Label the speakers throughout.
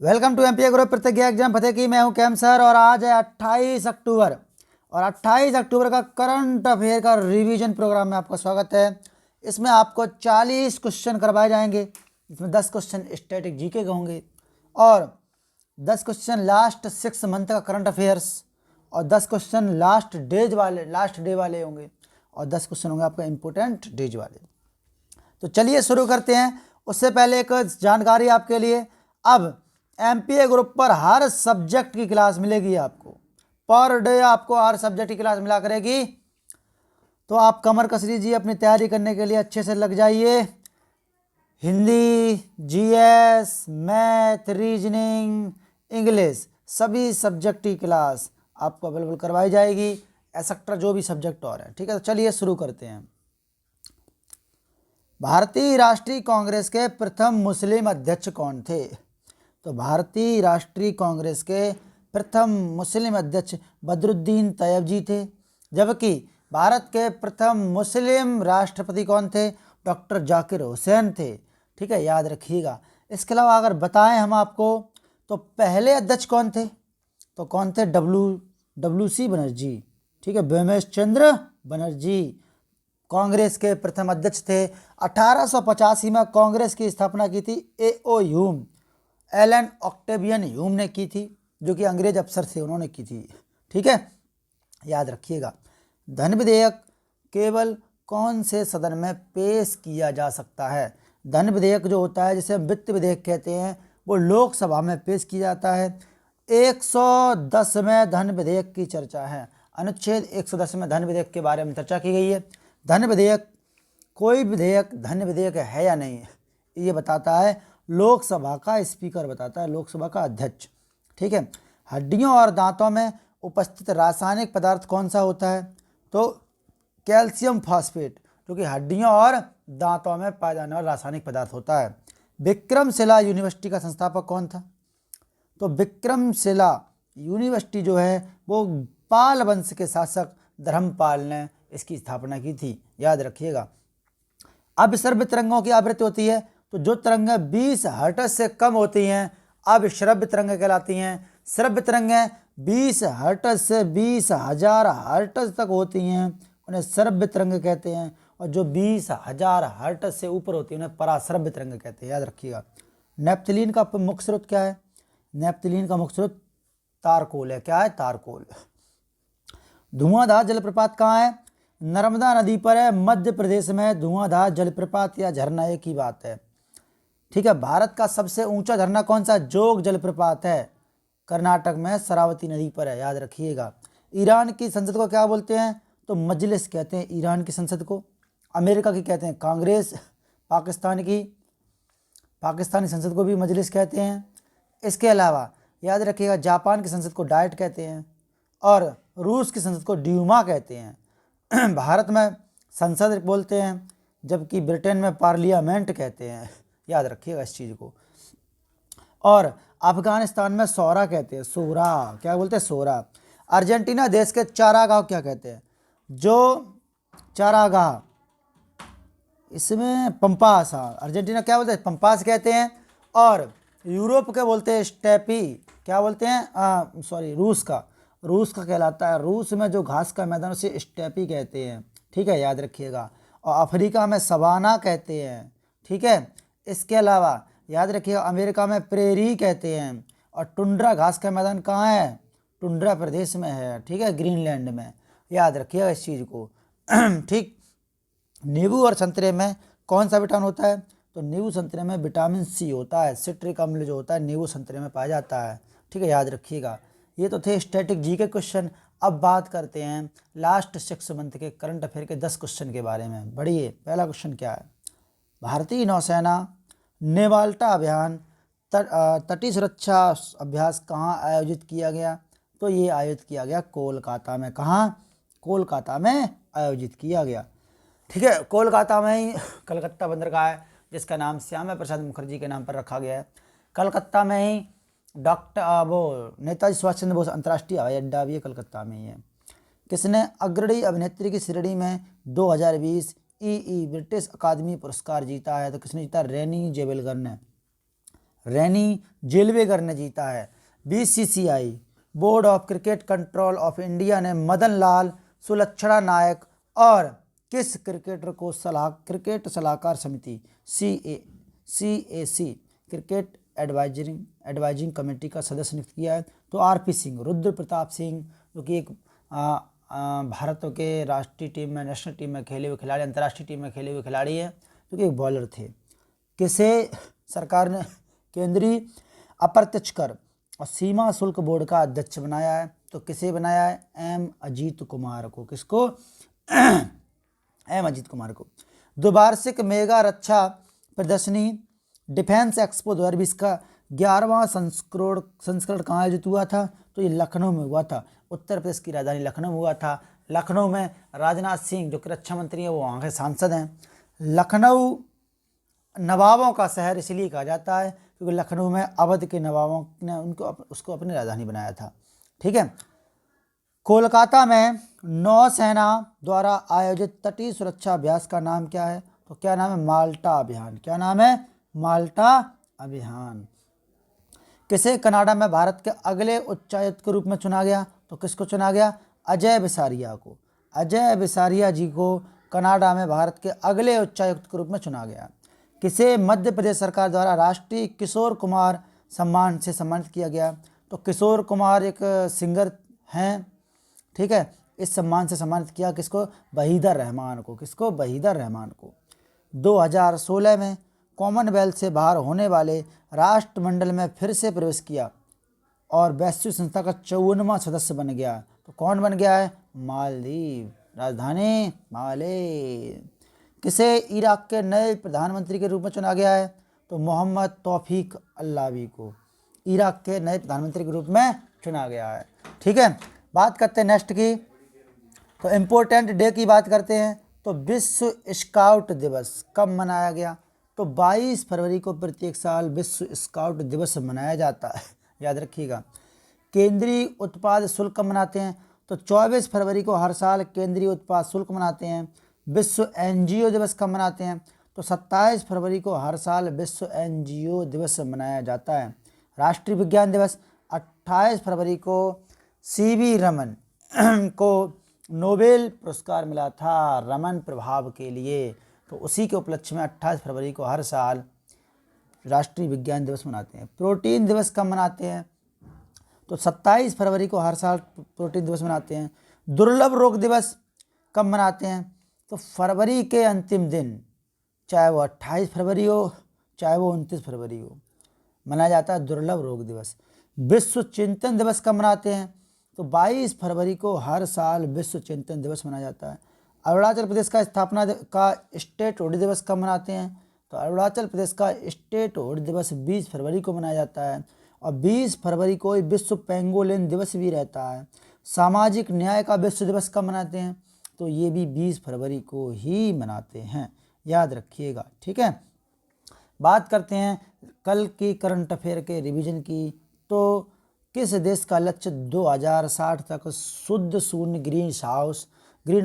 Speaker 1: Welcome to MPa group प्रतिज्ञा exam फतेह की। मैं हूं कैम सर और आज है 28 अक्टूबर और 28 अक्टूबर का करंट अफेयर का रिवीजन प्रोग्राम में आपका स्वागत है। इसमें आपको 40 क्वेश्चन करवाए जाएंगे, इसमें 10 क्वेश्चन स्टैटिक जीके के होंगे और 10 क्वेश्चन लास्ट 6 मंथ का करंट अफेयर्स और 10 क्वेश्चन लास्ट डे वाले होंगे और 10 क्वेश्चन होंगे आपका इंपॉर्टेंट डेज वाले। तो चलिए शुरू करते हैं। उससे पहले एक जानकारी आपके लिए, अब एमपीए ग्रुप पर हर सब्जेक्ट की क्लास मिलेगी आपको, पर डे आपको हर सब्जेक्ट की क्लास मिला करेगी। तो आप कमर कस लीजिए, अपनी तैयारी करने के लिए अच्छे से लग जाइए। Hindi, GS, math, reasoning, English सभी सब्जेक्ट की क्लास आपको अवेलेबल करवाई जाएगी, एक्सेट्रा जो भी सब्जेक्ट और है। ठीक है, तो चलिए शुरू करते हैं। भारतीय राष्ट्रीय कांग्रेस के प्रथम मुस्लिम अध्यक्ष कौन थे? तो भारतीय राष्ट्रीय कांग्रेस के प्रथम मुस्लिम अध्यक्ष बदरुद्दीन तैयब जी थे, जबकि भारत के प्रथम मुस्लिम राष्ट्रपति कौन थे? डॉक्टर जाकिर हुसैन थे। ठीक है, याद रखिएगा। इसके अलावा अगर बताएं हम आपको तो पहले अध्यक्ष कौन थे? तो कौन थे? W C Banerjee. ठीक है, व्योमेश चंद्र बनर्जी कांग्रेस के प्रथम अध्यक्ष थे। 1885 में कांग्रेस की स्थापना की थी A O. Hume, Allan Octavian Hume ने की थी, जो कि अंग्रेज अफसर थे, उन्होंने की थी। ठीक है, याद रखिएगा। धन विधेयक केवल कौन से सदन में पेश किया जा सकता है? धन विधेयक जो होता है, जिसे हम वित्त विधेयक कहते हैं, वो लोकसभा में पेश किया जाता है। 110 में धन विधेयक की चर्चा है, अनुच्छेद 110 में धन विधेयक के बारे में चर्चा की गई है। धन विधेयक, कोई विधेयक धन विधेयक है या नहीं, ये बताता है लोकसभा का स्पीकर, बताता है लोकसभा का अध्यक्ष। ठीक है, हड्डियों और दांतों में उपस्थित रासायनिक पदार्थ कौन सा होता है? तो कैल्शियम फॉस्फेट, जो कि हड्डियों और दांतों में पाया जाने वाला रासायनिक पदार्थ होता है। विक्रमशिला यूनिवर्सिटी का संस्थापक कौन था? तो विक्रमशिला यूनिवर्सिटी जो है वो पाल वंश के शासक धर्मपाल ने इसकी स्थापना की थी, याद रखिएगा। अब श्रव्य तरंगों की आवृत्ति होती है, तो जो तरंगें 20 हर्ट्ज से कम होती हैं अब श्रव्य तरंगें कहलाती हैं। श्रव्य तरंगें 20 हर्ट्ज से 20,000 हर्ट्ज तक होती हैं, उन्हें श्रव्य तरंग कहते हैं, और जो 20,000 हर्ट्ज से ऊपर होती है उन्हें पराश्रव्य तरंग कहते हैं, याद रखिएगा। नेप्थलीन का मुख्य स्रोत क्या है? नेप्थलीन का मुख्य स्रोत तारकोल है। क्या है? तारकोल। धुआंधार जलप्रपात कहाँ है? नर्मदा नदी पर है, मध्य प्रदेश में धुआंधार जलप्रपात या झरना एक ही बात है। ठीक है, भारत का सबसे ऊंचा झरना कौन सा? जोग जलप्रपात है, कर्नाटक में शरावती नदी पर है, याद रखिएगा। ईरान की संसद को क्या बोलते हैं? तो मजलिस कहते हैं ईरान की संसद को। अमेरिका की कहते हैं कांग्रेस, पाकिस्तानी संसद को भी मजलिस कहते हैं। इसके अलावा याद रखिएगा, जापान की संसद को डाइट कहते हैं और रूस की संसद को ड्यूमा कहते हैं। भारत में संसद बोलते हैं, जबकि ब्रिटेन में पार्लियामेंट कहते हैं, याद रखिएगा इस चीज़ को। और अफगानिस्तान में सोरा कहते हैं, सोरा क्या बोलते हैं? सोरा। अर्जेंटीना देश के चारागाह क्या कहते हैं? जो चारागाह, इसमें पंपास, हाँ, अर्जेंटीना क्या बोलते हैं? पंपास कहते हैं। और यूरोप के बोलते हैं स्टेपी, क्या बोलते हैं? रूस का कहलाता है, रूस में जो घास का मैदान उसे स्टेपी कहते हैं। ठीक है, याद रखिएगा। और अफ्रीका में सवाना कहते हैं। ठीक है, इसके अलावा याद रखिएगा, अमेरिका में प्रेरी कहते हैं। और टुंड्रा घास का मैदान कहाँ है? टुंड्रा प्रदेश में है। ठीक है, ग्रीनलैंड में, याद रखिएगा इस चीज़ को। ठीक, नींबू और संतरे में कौन सा विटामिन होता है? तो नींबू संतरे में विटामिन सी होता है। सिट्रिक अम्ल जो होता है नींबू संतरे में पाया जाता है। ठीक है, याद रखिएगा। ये तो थे स्टैटिक जी के क्वेश्चन। अब बात करते हैं लास्ट 6 मंथ के करंट अफेयर के 10 क्वेश्चन के बारे में। बढ़िए, पहला क्वेश्चन क्या है? भारतीय नौसेना नेवाल्टा अभियान तटीय सुरक्षा अभ्यास कहाँ आयोजित किया गया? तो ये आयोजित किया गया कोलकाता में। कहाँ? कोलकाता में आयोजित किया गया। ठीक है, कोलकाता में ही कलकत्ता बंदरगाह है, जिसका नाम श्यामा प्रसाद मुखर्जी के नाम पर रखा गया है। कलकत्ता में ही नेताजी सुभाष चंद्र बोस अंतर्राष्ट्रीय हवाई अड्डा भी कलकत्ता में ही है। किसने अग्रणी अभिनेत्री की श्रेणी में 2020 ब्रिटिश अकादमी पुरस्कार जीता है? तो किसने जीता? रेनी जेवेलगर ने। रैनी जेलवेगर ने जीता है। BCCI board of cricket control of India ने मदन लाल सुलक्षणा नायक और किस क्रिकेटर को क्रिकेट सलाहकार समिति CAC क्रिकेट एडवाइजिंग कमेटी का सदस्य नियुक्त किया है? तो RP सिंह, रुद्र प्रताप सिंह, जो कि एक भारत के राष्ट्रीय टीम में, नेशनल टीम में खेले हुए खिलाड़ी, अंतर्राष्ट्रीय टीम में खेले हुए खिलाड़ी हैं, जो कि एक बॉलर थे। किसे सरकार ने केंद्रीय अप्रत्यक्ष कर और सीमा शुल्क बोर्ड का अध्यक्ष बनाया है? तो किसे बनाया है? M अजीत कुमार को। किसको? M अजीत कुमार को। द्विवार्षिक मेगा रक्षा प्रदर्शनी डिफेंस एक्सपो 2020 का 11वां संस्करण कहाँ आयोजित हुआ था? तो ये लखनऊ में हुआ था। उत्तर प्रदेश की राजधानी लखनऊ हुआ था। लखनऊ में राजनाथ सिंह जो कि रक्षा मंत्री हैं, वो वहाँ के सांसद हैं। लखनऊ नवाबों का शहर इसलिए कहा जाता है क्योंकि लखनऊ में अवध के नवाबों ने उसको अपनी राजधानी बनाया था। ठीक है। कोलकाता में नौसेना द्वारा आयोजित तटीय सुरक्षा अभ्यास का नाम क्या है? तो क्या नाम है? माल्टा अभियान। क्या नाम है? माल्टा अभियान। किसे कनाडा में भारत के अगले उच्चायुक्त के रूप में चुना गया? तो किसको चुना गया? अजय बिसारिया को। अजय बिसारिया जी को कनाडा में भारत के अगले उच्चायुक्त के रूप में चुना गया। किसे मध्य प्रदेश सरकार द्वारा राष्ट्रीय किशोर कुमार सम्मान से सम्मानित किया गया? तो किशोर कुमार एक सिंगर हैं। ठीक है। इस सम्मान से सम्मानित किया किसको? वहीदा रहमान को। किसको? वहीदा रहमान को। 2016 में कॉमनवेल्थ से बाहर होने वाले राष्ट्रमंडल में फिर से प्रवेश किया और वैश्विक संस्था का 54वां सदस्य बन गया। तो कौन बन गया है? मालदीव, राजधानी माले। किसे इराक के नए प्रधानमंत्री के रूप में चुना गया है? तो मोहम्मद तौफीक अल्लावी को इराक के नए प्रधानमंत्री के रूप में चुना गया है। ठीक है। बात करते हैं नेक्स्ट की, तो इम्पोर्टेंट डे की बात करते हैं। तो विश्व स्काउट दिवस कब मनाया गया? तो 22 फरवरी को प्रत्येक साल विश्व स्काउट दिवस मनाया जाता है, याद रखिएगा। केंद्रीय उत्पाद शुल्क कब मनाते हैं? तो 24 फरवरी को हर साल केंद्रीय उत्पाद शुल्क मनाते हैं। विश्व NGO दिवस कब मनाते हैं? तो 27 फरवरी को हर साल विश्व NGO दिवस मनाया जाता है। राष्ट्रीय विज्ञान दिवस 28 फरवरी को CV रमन को नोबेल पुरस्कार मिला था रमन प्रभाव के लिए। तो उसी के उपलक्ष्य में 28 फरवरी को हर साल राष्ट्रीय विज्ञान दिवस मनाते हैं। प्रोटीन दिवस कब मनाते हैं? तो 27 फरवरी को हर साल प्रोटीन दिवस मनाते हैं। दुर्लभ रोग दिवस कब मनाते हैं? तो फरवरी के अंतिम दिन, चाहे वो 28 फरवरी हो चाहे वो 29 फरवरी हो, मनाया जाता है दुर्लभ रोग दिवस। विश्व चिंतन दिवस कब मनाते हैं? तो 22 फरवरी को हर साल विश्व चिंतन दिवस मनाया जाता है। अरुणाचल प्रदेश का स्थापना का स्टेटहुड दिवस कब मनाते हैं? तो अरुणाचल प्रदेश का स्टेटहुड दिवस 20 फरवरी को मनाया जाता है। और 20 फरवरी को विश्व पेंगोलिन दिवस भी रहता है। सामाजिक न्याय का विश्व दिवस कब मनाते हैं? तो ये भी 20 फरवरी को ही मनाते हैं, याद रखिएगा। ठीक है। बात करते हैं कल की करंट अफेयर के रिवीजन की। तो किस देश का लक्ष्य 2060 तक शुद्ध शून्य ग्रीन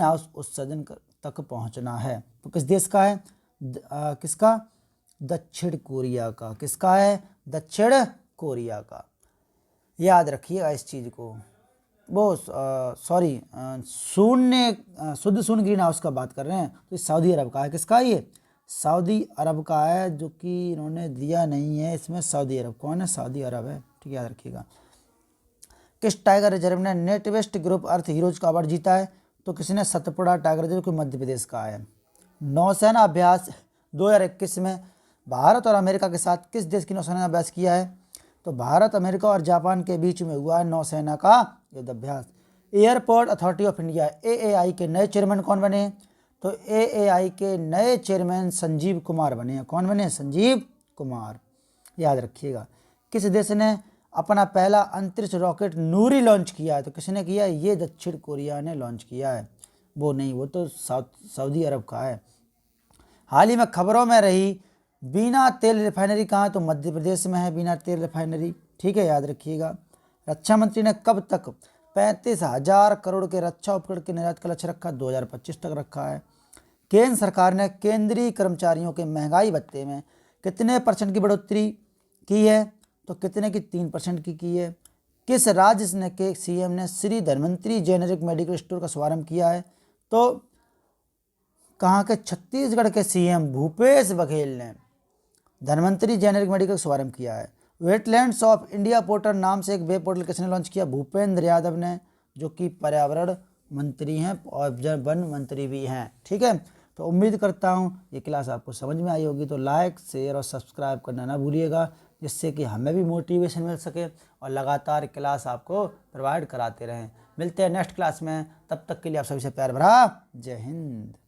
Speaker 1: हाउस उत्सर्जन तक पहुंचना है? तो किस देश का है? किसका? दक्षिण कोरिया का। किसका है? दक्षिण कोरिया का। याद रखिएगा इस चीज़ को। वो शुद्ध शून्य ग्रीन हाउस का बात कर रहे हैं, तो सऊदी अरब का है। किसका? ये सऊदी अरब का है, जो कि इन्होंने दिया नहीं है इसमें। सऊदी अरब कौन है? सऊदी अरब है। ठीक है, याद रखिएगा। किस टाइगर रिजर्व ने नेट वेस्ट ग्रुप अर्थ हीरोज का अवार्ड जीता है? तो किसने? सतपुड़ा टाइगर रिजर्व, को मध्य प्रदेश का है। नौसेना अभ्यास 2021 में भारत और अमेरिका के साथ किस देश की नौसेना अभ्यास किया है? तो भारत, अमेरिका और जापान के बीच में हुआ है नौसेना का युद्ध अभ्यास। Airport authority of India AAI के नए चेयरमैन कौन बने? तो AAI के नए चेयरमैन संजीव कुमार बने हैं। कौन बने? संजीव कुमार, याद रखिएगा। किस देश ने अपना पहला अंतरिक्ष रॉकेट नूरी लॉन्च किया है? तो किसने किया है? ये दक्षिण कोरिया ने लॉन्च किया है। वो नहीं, वो तो सऊदी अरब का है। हाल ही में खबरों में रही बीना तेल रिफाइनरी कहाँ है? तो मध्य प्रदेश में है बीना तेल रिफाइनरी। ठीक है, याद रखिएगा। रक्षा मंत्री ने कब तक 35,000 करोड़ के रक्षा उपकरण के निर्यात का लक्ष्य रखा? 2025 तक रखा है। केंद्र सरकार ने केंद्रीय कर्मचारियों के महंगाई भत्ते में कितने % की बढ़ोतरी की है, तो कितने की? 3% की है। किस राज्य के सीएम ने Shri Dhanvantari generic medical store का शुभारंभ किया है? तो कहाँ के? छत्तीसगढ़ के सीएम भूपेश बघेल ने धन्वंतरी जेनेरिक मेडिकल का शुभारंभ किया है। वेटलैंड्स ऑफ इंडिया पोर्टल नाम से एक वेब पोर्टल किसने लॉन्च किया? भूपेंद्र यादव ने, जो कि पर्यावरण मंत्री हैं और वन मंत्री भी हैं। ठीक है, तो उम्मीद करता हूँ ये क्लास आपको समझ में आई होगी। तो लाइक, शेयर और सब्सक्राइब करना ना भूलिएगा, जिससे कि हमें भी मोटिवेशन मिल सके और लगातार क्लास आपको प्रोवाइड कराते रहें। मिलते हैं नेक्स्ट क्लास में, तब तक के लिए आप सभी से प्यार भरा जय हिंद।